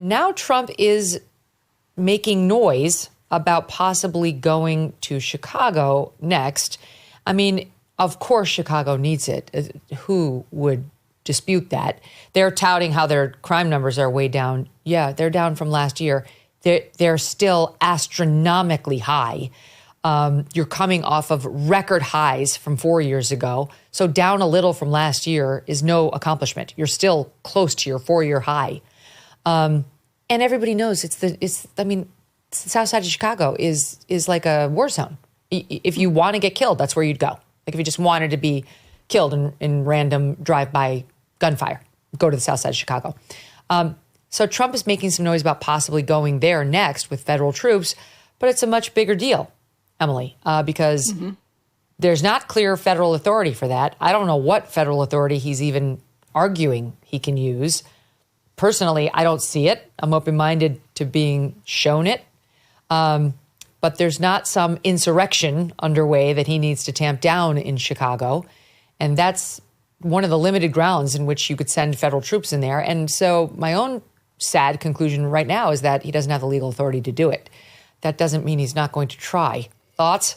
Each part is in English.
now Trump is making noise about possibly going to Chicago next. I mean, of course, Chicago needs it. Who would dispute that? They're touting how their crime numbers are way down. Yeah, they're down from last year. They're still astronomically high. You're coming off of record highs from 4 years ago. So down a little from last year is no accomplishment. You're still close to your 4-year high. And everybody knows the south side of Chicago is like a war zone. If you want to get killed, that's where you'd go. Like if you just wanted to be killed in random drive-by gunfire, go to the south side of Chicago. So Trump is making some noise about possibly going there next with federal troops, but it's a much bigger deal, Emily, because there's not clear federal authority for that. I don't know what federal authority he's even arguing he can use. Personally, I don't see it. I'm open-minded to being shown it. But there's not some insurrection underway that he needs to tamp down in Chicago. And that's one of the limited grounds in which you could send federal troops in there. And so my own sad conclusion right now is that he doesn't have the legal authority to do it. That doesn't mean he's not going to try. Thoughts?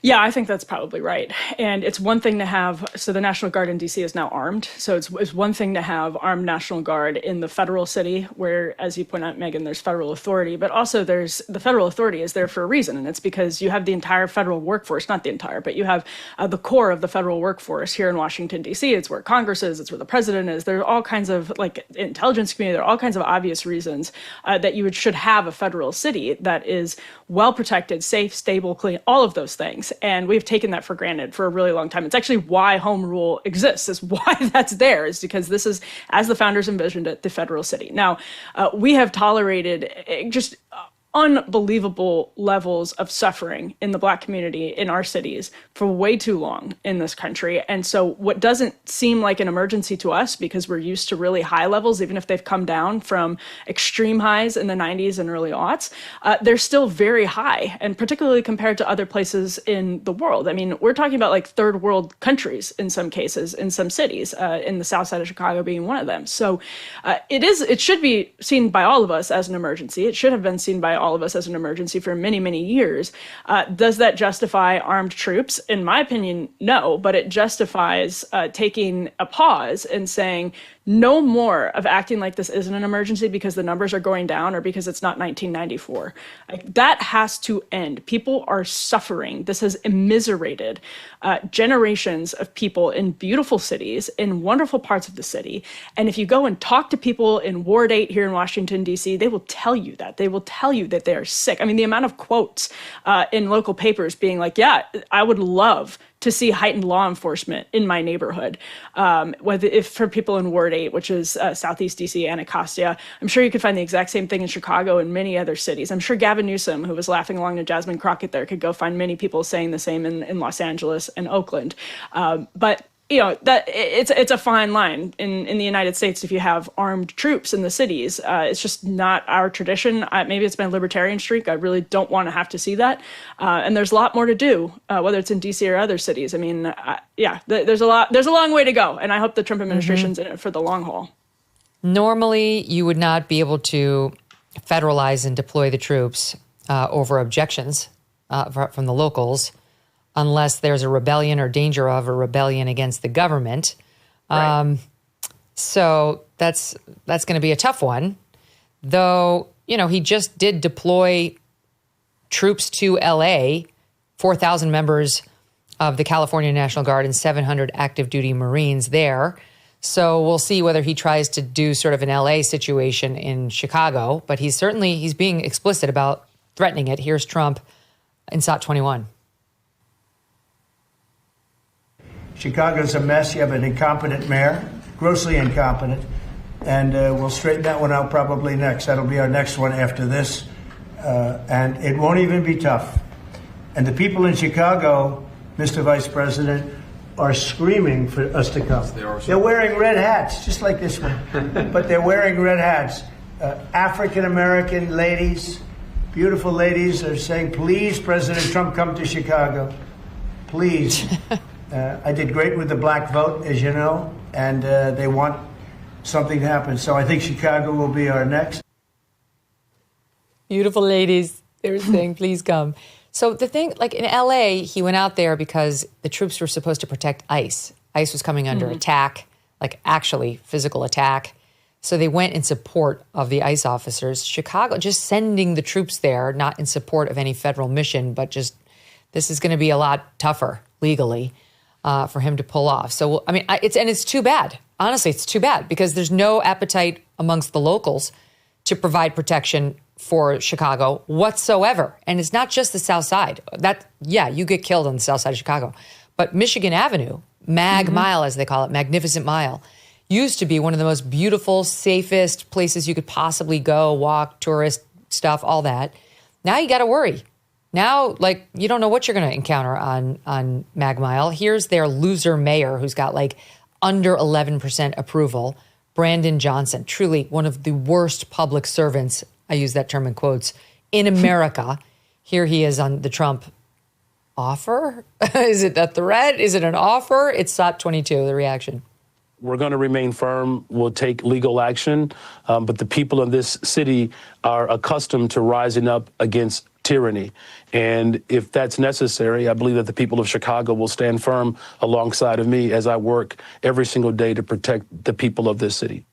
Yeah, I think that's probably right. And it's one thing to have, so the National Guard in D.C. is now armed. So it's one thing to have armed National Guard in the federal city where, as you point out, Megyn, there's federal authority, but also the federal authority is there for a reason. And it's because you have the entire federal workforce, not the entire, but you have the core of the federal workforce here in Washington, D.C. It's where Congress is, it's where the president is. There are all kinds of, like, intelligence community, there are all kinds of obvious reasons that you should have a federal city that is well protected, safe, stable, clean, all of those things. And we've taken that for granted for a really long time. It's actually why home rule exists, is why that's there, is because this is, as the founders envisioned it, the federal city. Now, we have tolerated just unbelievable levels of suffering in the Black community in our cities for way too long in this country. And so what doesn't seem like an emergency to us, because we're used to really high levels, even if they've come down from extreme highs in the 90s and early aughts, they're still very high, and particularly compared to other places in the world. I mean, we're talking about like third world countries in some cases, in some cities, in the south side of Chicago being one of them. So it should be seen by all of us as an emergency. It should have been seen by all of us as an emergency for many, many years. Does that justify armed troops? In my opinion, no, but it justifies taking a pause and saying, no more of acting like this isn't an emergency because the numbers are going down or because it's not 1994. That has to end. People are suffering. This has immiserated generations of people in beautiful cities, in wonderful parts of the city. And if you go and talk to people in Ward 8 here in Washington, D.C., they will tell you that. They will tell you that they are sick. I mean, the amount of quotes in local papers being like, yeah, I would love to see heightened law enforcement in my neighborhood. If for people in Ward 8, which is Southeast DC, Anacostia, I'm sure you could find the exact same thing in Chicago and many other cities. I'm sure Gavin Newsom, who was laughing along to Jasmine Crockett there, could go find many people saying the same in Los Angeles and Oakland. But you know, that it's a fine line in the United States if you have armed troops in the cities. It's just not our tradition. Maybe it's been a libertarian streak. I really don't want to have to see that. And there's a lot more to do, whether it's in DC or other cities. I mean, there's a long way to go. And I hope the Trump administration's in it for the long haul. Normally, you would not be able to federalize and deploy the troops over objections from the locals, unless there's a rebellion or danger of a rebellion against the government. Right. So that's going to be a tough one. Though, you know, he just did deploy troops to L.A., 4,000 members of the California National Guard and 700 active duty Marines there. So we'll see whether he tries to do sort of an L.A. situation in Chicago. But he's being explicit about threatening it. Here's Trump in SOT 21. Chicago's a mess. You have an incompetent mayor, grossly incompetent, and we'll straighten that one out probably next. That'll be our next one after this, and it won't even be tough. And the people in Chicago, Mr. Vice President, are screaming for us to come. They're wearing red hats, just like this one, but they're wearing red hats. African-American ladies, beautiful ladies, are saying, please, President Trump, come to Chicago. Please. I did great with the black vote, as you know, and they want something to happen. So I think Chicago will be our next. Beautiful ladies. They were saying, please come. So the thing, like in LA, he went out there because the troops were supposed to protect ICE. ICE was coming under attack, like actually physical attack. So they went in support of the ICE officers. Chicago, just sending the troops there, not in support of any federal mission, but just this is going to be a lot tougher legally for him to pull off. So, I mean, it's too bad. Honestly, it's too bad because there's no appetite amongst the locals to provide protection for Chicago whatsoever. And it's not just the South Side. You get killed on the South Side of Chicago. But Michigan Avenue, Mile, as they call it, Magnificent Mile, used to be one of the most beautiful, safest places you could possibly go, walk, tourist stuff, all that. Now you got to worry. Now, like, you don't know what you're going to encounter on Mag Mile. Here's their loser mayor who's got like under 11% approval, Brandon Johnson, truly one of the worst public servants, I use that term in quotes, in America. Here he is on the Trump offer. Is it a threat? Is it an offer? It's SOT 22, the reaction. We're going to remain firm. We'll take legal action. But the people of this city are accustomed to rising up against tyranny. And if that's necessary, I believe that the people of Chicago will stand firm alongside of me as I work every single day to protect the people of this city.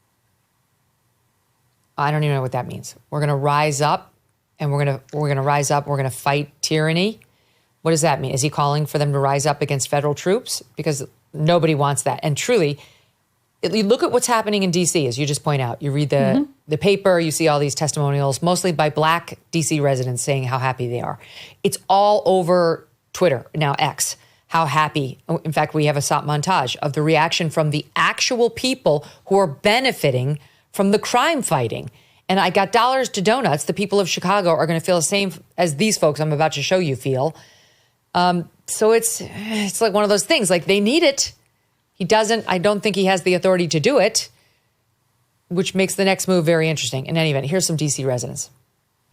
I don't even know what that means. We're going to rise up and we're going to rise up. We're going to fight tyranny. What does that mean? Is he calling for them to rise up against federal troops? Because nobody wants that. And truly, you look at what's happening in D.C., as you just point out. You read the paper, you see all these testimonials, mostly by Black D.C. residents saying how happy they are. It's all over Twitter, now X, how happy. In fact, we have a SOT montage of the reaction from the actual people who are benefiting from the crime fighting. And I got dollars to donuts. The people of Chicago are going to feel the same as these folks I'm about to show you feel. So it's like one of those things, like they need it. I don't think he has the authority to do it, which makes the next move very interesting. In any event, here's some D.C. residents.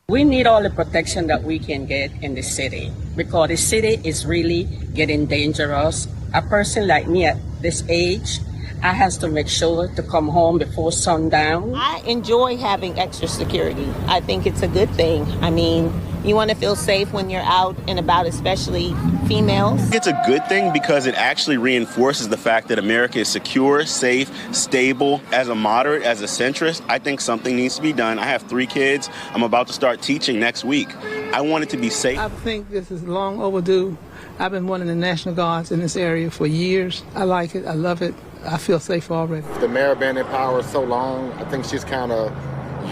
We need all the protection that we can get in the city because the city is really getting dangerous. A person like me at this age, I have to make sure to come home before sundown. I enjoy having extra security. I think it's a good thing. I mean, you want to feel safe when you're out and about, especially females. It's a good thing because it actually reinforces the fact that America is secure, safe, stable. As a moderate, as a centrist, I think something needs to be done. I have 3 kids. I'm about to start teaching next week. I want it to be safe. I think this is long overdue. I've been one of the National Guards in this area for years. I like it. I love it. I feel safe already. The mayor been in power so long, I think she's kind of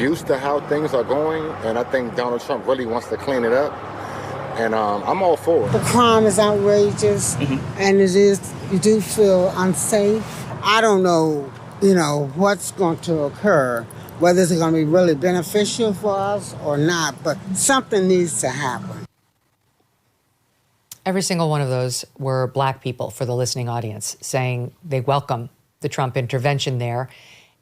used to how things are going, and I think Donald Trump really wants to clean it up, and I'm all for it. The crime is outrageous, and you do feel unsafe. I don't know, what's going to occur, whether it's going to be really beneficial for us or not, but something needs to happen. Every single one of those were Black people, for the listening audience, saying they welcome the Trump intervention there.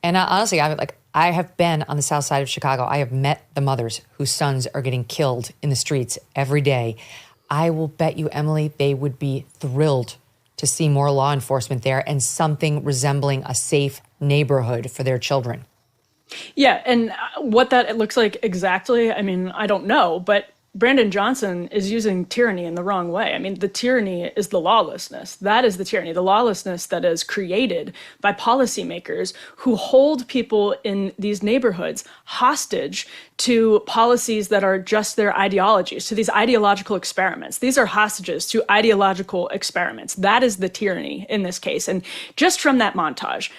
And honestly, I have been on the South Side of Chicago. I have met the mothers whose sons are getting killed in the streets every day. I will bet you, Emily, they would be thrilled to see more law enforcement there and something resembling a safe neighborhood for their children. Yeah, and what that looks like exactly, I mean, I don't know, but Brandon Johnson is using tyranny in the wrong way. I mean, the tyranny is the lawlessness. That is the tyranny, the lawlessness that is created by policymakers who hold people in these neighborhoods hostage to policies that are just their ideologies, to these ideological experiments. These are hostages to ideological experiments. That is the tyranny in this case. And just from that montage,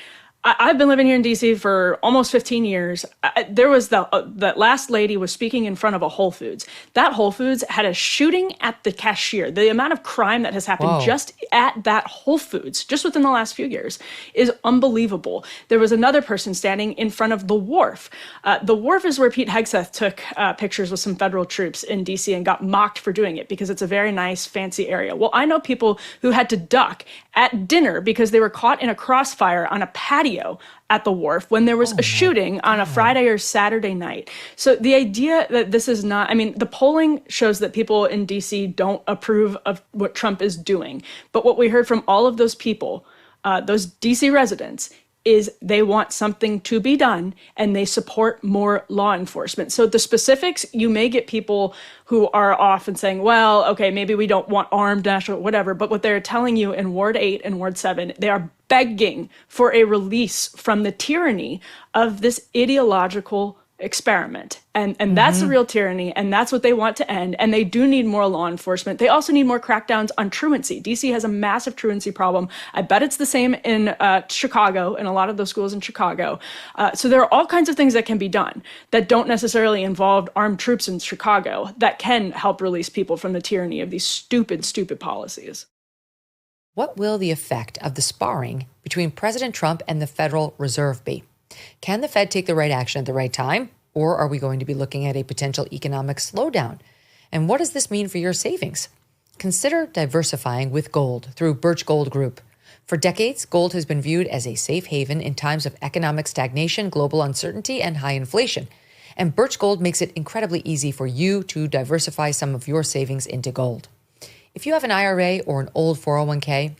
I've been living here in D.C. for almost 15 years. There was that last lady was speaking in front of a Whole Foods. That Whole Foods had a shooting at the cashier. The amount of crime that has happened just at that Whole Foods, just within the last few years, is unbelievable. There was another person standing in front of the Wharf. The Wharf is where Pete Hegseth took pictures with some federal troops in D.C. and got mocked for doing it because it's a very nice, fancy area. Well, I know people who had to duck at dinner because they were caught in a crossfire on a patio at the Wharf when there was a shooting on a Friday or Saturday night. So the idea that this is not, I mean, the polling shows that people in DC don't approve of what Trump is doing. But what we heard from all of those people, those DC residents, is they want something to be done and they support more law enforcement. So the specifics, you may get people who are off and saying, well, okay, maybe we don't want armed national, whatever. But what they're telling you in Ward 8 and Ward 7, they are begging for a release from the tyranny of this ideological experiment. And that's the real tyranny, and that's what they want to end. And they do need more law enforcement. They also need more crackdowns on truancy. DC has a massive truancy problem. I bet it's the same in Chicago, in a lot of those schools in Chicago. So there are all kinds of things that can be done that don't necessarily involve armed troops in Chicago that can help release people from the tyranny of these stupid, stupid policies. What will the effect of the sparring between President Trump and the Federal Reserve be? Can the Fed take the right action at the right time? Or are we going to be looking at a potential economic slowdown? And what does this mean for your savings? Consider diversifying with gold through Birch Gold Group. For decades, gold has been viewed as a safe haven in times of economic stagnation, global uncertainty, and high inflation. And Birch Gold makes it incredibly easy for you to diversify some of your savings into gold. If you have an IRA or an old 401k,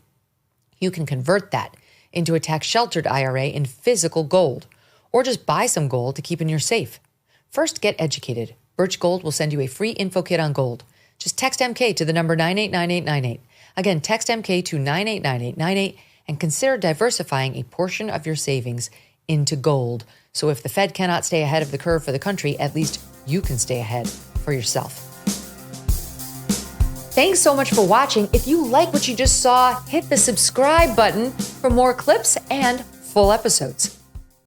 you can convert that into a tax-sheltered IRA in physical gold, or just buy some gold to keep in your safe. First, get educated. Birch Gold will send you a free info kit on gold. Just text MK to the number 989898. Again, text MK to 989898 and consider diversifying a portion of your savings into gold. So if the Fed cannot stay ahead of the curve for the country, at least you can stay ahead for yourself. Thanks so much for watching. If you like what you just saw, hit the subscribe button for more clips and full episodes.